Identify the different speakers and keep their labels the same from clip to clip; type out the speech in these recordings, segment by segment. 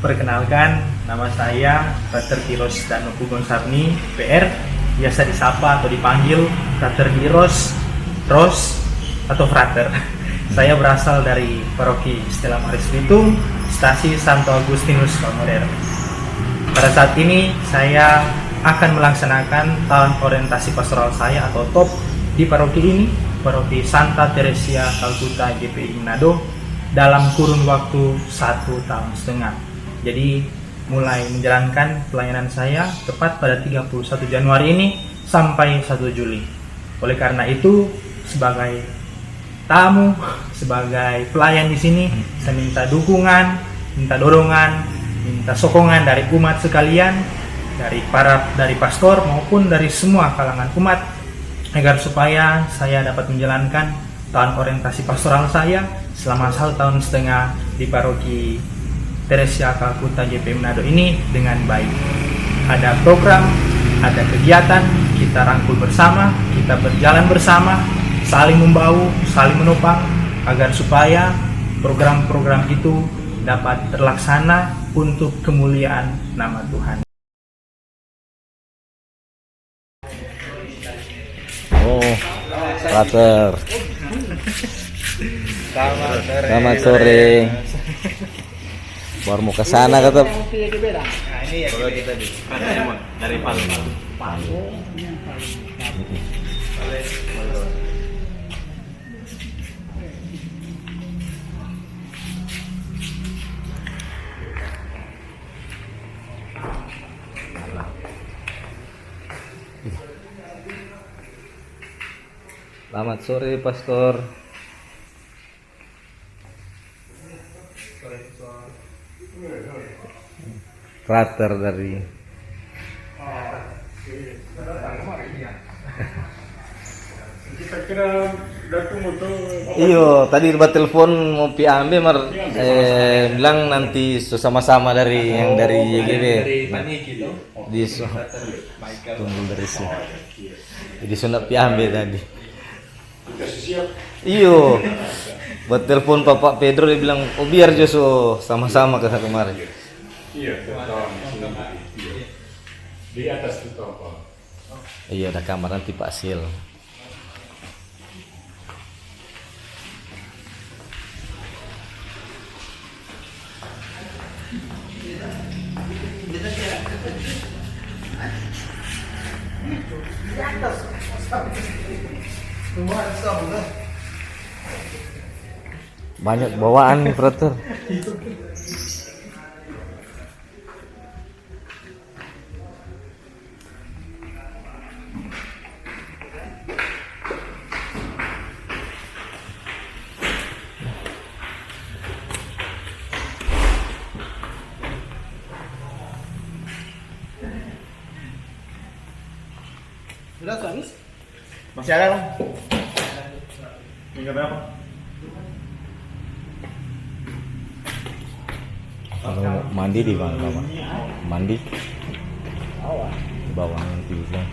Speaker 1: Perkenalkan, nama saya Frater Kiros Danoku Gonsarni, PR, biasa disapa atau dipanggil Frater Kiros, Ros, atau Frater. Saya berasal dari Paroki Stella Maris Bitung, Stasi Santo Agustinus Palmarer. Pada saat ini saya akan melaksanakan tahun orientasi pastoral saya atau TOP di paroki ini, Paroki Santa Teresia Calcutta GPI Manado, dalam kurun waktu 1,5 tahun. Jadi mulai menjalankan pelayanan saya tepat pada 31 Januari ini sampai 1 Juli. Oleh karena itu, sebagai tamu, sebagai pelayan di sini, saya minta dukungan, minta dorongan, minta sokongan dari umat sekalian, dari pastor maupun dari semua kalangan umat, agar supaya saya dapat menjalankan tahun orientasi pastoral saya selama 1,5 tahun di paroki Teresia Calcutta GPI Manado ini dengan baik. Ada program, ada kegiatan, kita rangkul bersama, kita berjalan bersama, saling membaur, saling menopang, agar supaya program-program itu dapat terlaksana untuk kemuliaan nama Tuhan.
Speaker 2: Oh, Frater. Selamat sore. Baru mau ke sana kata.
Speaker 1: Nah, ini ya kita dari Palembang.
Speaker 2: Selamat sore, Pastor. Frater dari
Speaker 3: kita kira datang untuk
Speaker 2: iyo tadi buat telepon mau ambil bilang nanti sama-sama dari yang dari YGB di tunggu dari sini jadi sunat ambil tadi iyo buat telepon Bapak Pedro dia bilang oh biar Joso sama-sama ke kemarin.
Speaker 3: iya di atas itu apa
Speaker 2: Iya ada kamar nanti Pak Sil. Banyak bawaan nih Frater.
Speaker 1: Sudah habis? Masih ada Bang? Hingga berapa?
Speaker 2: Kalau mandi di mana Pak? Mandi di bawah nanti bisa.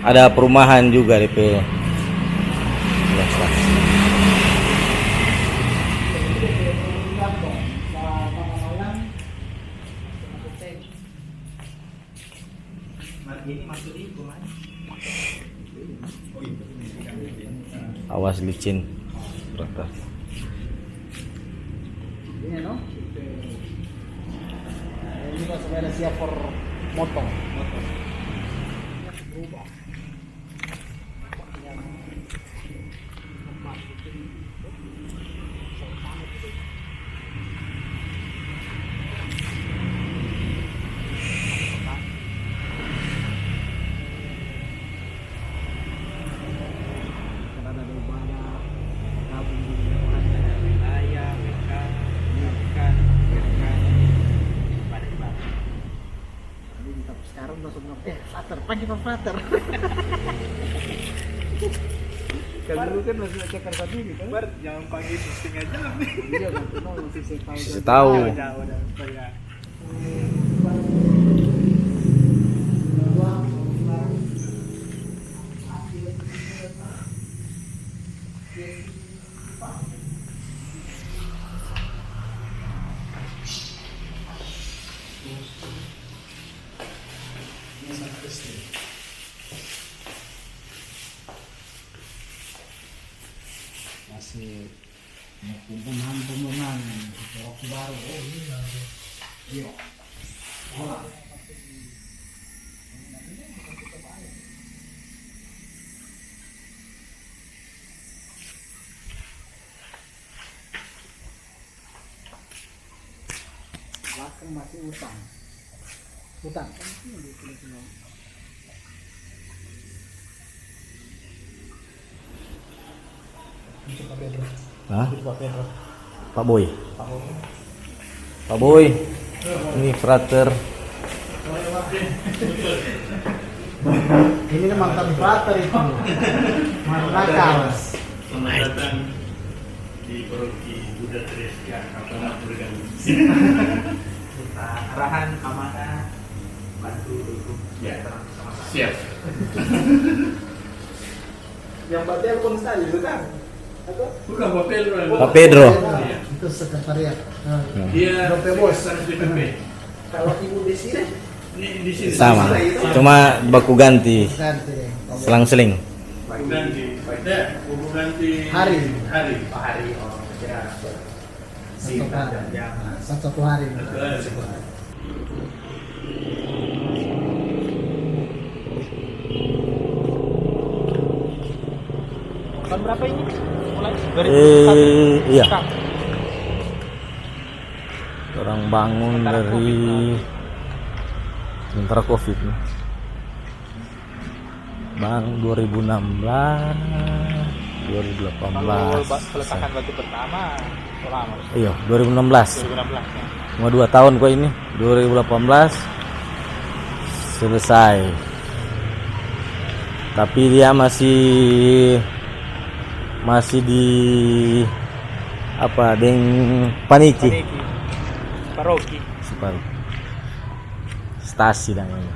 Speaker 2: Ada perumahan juga DP. Awas licin. Frater.
Speaker 1: Ini no? Ini kan sudah siap for motong. Berubah. Sekarang langsung Frater, panggil Pak Frater. Kalau
Speaker 4: kan masih ceker tadi gitu.
Speaker 1: Bar, jangan panggil sistem aja lah.
Speaker 4: Iya, kan itu masih saya tahu.
Speaker 2: Masih tahu.
Speaker 1: Udah.
Speaker 4: Masih pembenahan waktu baru. Oh iya. Iya. Belakang masih utang kan di sini.
Speaker 2: Hah? Pak Boy. Pak Boy. Ini frater.
Speaker 4: Ini mantan frater itu. Mantan nakal.
Speaker 3: Selamat datang di Paroki Buddha Tresia, Kampung Bergami.
Speaker 1: Kita arahan amanah bantu dukung
Speaker 3: Ya.
Speaker 1: sama-sama.
Speaker 3: Siap.
Speaker 1: Yang berarti pun saya itu kan.
Speaker 3: Bukan Pak Pedro.
Speaker 2: Pak Pedro.
Speaker 4: Itu sekretariat.
Speaker 3: Dia
Speaker 4: Bos.
Speaker 3: sekretaris DPP.
Speaker 1: Kalau Ibu Desi deh,
Speaker 3: Ini di sini.
Speaker 2: Sama. Cuma baku ganti.
Speaker 4: Ganti deh.
Speaker 2: Selang-seling.
Speaker 3: Ganti. Hubung ganti.
Speaker 4: Hari.
Speaker 1: Pak Hari, oh kira
Speaker 4: Satu hari.
Speaker 1: jam.
Speaker 4: Satu hari.
Speaker 1: Tahun berapa ini? Mulai
Speaker 2: Iya. Orang bangun dari sementara Covid nih. Bang 2016, 2018.
Speaker 1: peletakan batu pertama lama.
Speaker 2: Iya, 2016.
Speaker 1: 2016 ya.
Speaker 2: Cuma 2 tahun kok ini. 2018 selesai. Tapi dia masih di apa? Deng Paniki.
Speaker 1: Paroki.
Speaker 2: Stasi namanya.